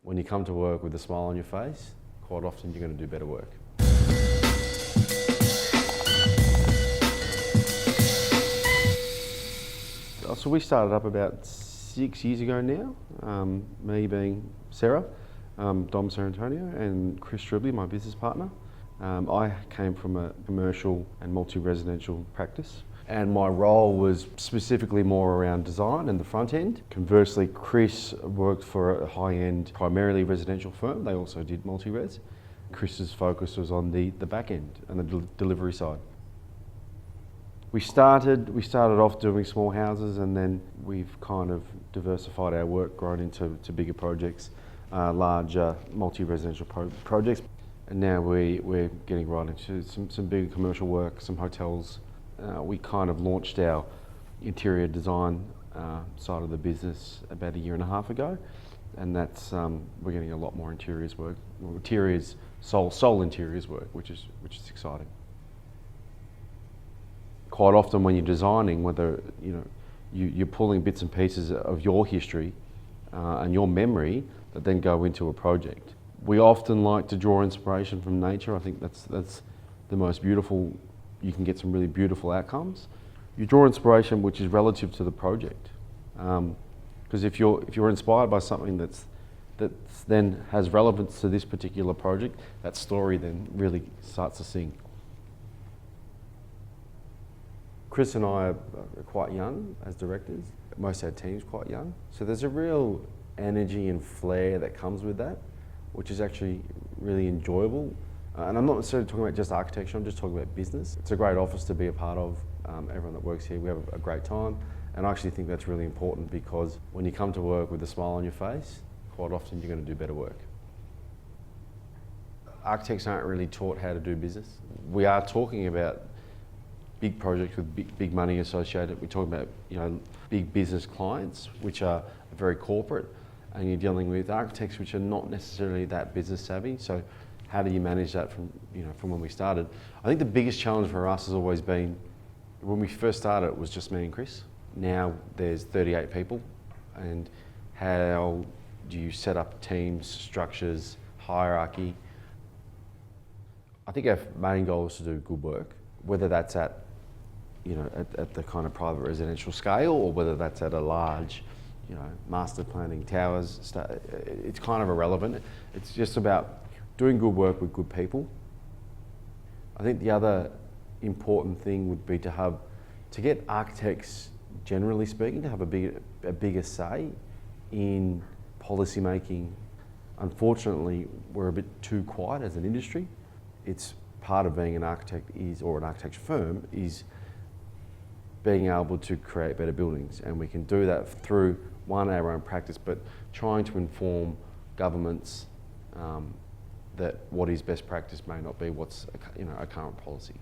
When you come to work with a smile on your face, quite often you're going to do better work. So we started up about 6 years ago now, me being Cera, Dom Cerantonio, and Cera Stribley, my business partner. I came from a commercial and multi-residential practice, and my role was specifically more around design and the front end. Conversely, Chris worked for a high-end, primarily residential firm. They also did multi-res. Chris's focus was on the back end and the delivery side. We started off doing small houses, and then we've kind of diversified our work, grown into bigger projects, larger multi-residential projects. And now we're getting right into some bigger commercial work, some hotels. We kind of launched our interior design side of the business about 1.5 years ago, and that's we're getting a lot more interiors work, sole interiors work, which is exciting. Quite often when you're designing, whether you're pulling bits and pieces of your history and your memory that then go into a project. We often like to draw inspiration from nature. I think that's the most beautiful. You can get some really beautiful outcomes. You draw inspiration which is relative to the project, because if you're inspired by something that then has relevance to this particular project, that story then really starts to sing. Chris and I are quite young as directors. Most of our team's quite young, so there's a real energy and flair that comes with that, which is actually really enjoyable. And I'm not necessarily talking about just architecture, I'm just talking about business. It's a great office to be a part of. Everyone that works here, we have a great time. And I actually think that's really important, because when you come to work with a smile on your face, quite often you're going to do better work. Architects aren't really taught how to do business. We are talking about big projects with big money associated. We're talking about big business clients, which are very corporate, and you're dealing with architects which are not necessarily that business savvy. So how do you manage that from when we started? I think the biggest challenge for us has always been, when we first started, it was just me and Chris. Now there's 38 people, and how do you set up teams, structures, hierarchy? I think our main goal is to do good work, whether that's at the kind of private residential scale, or whether that's at a large, master planning towers. It's kind of irrelevant. It's just about doing good work with good people. I think the other important thing would be to get architects, generally speaking, to have a bigger say in policy making. Unfortunately, we're a bit too quiet as an industry. It's part of being an architect or an architecture firm is being able to create better buildings, and we can do that through our own practice, but trying to inform governments that what is best practice may not be what's a current policy.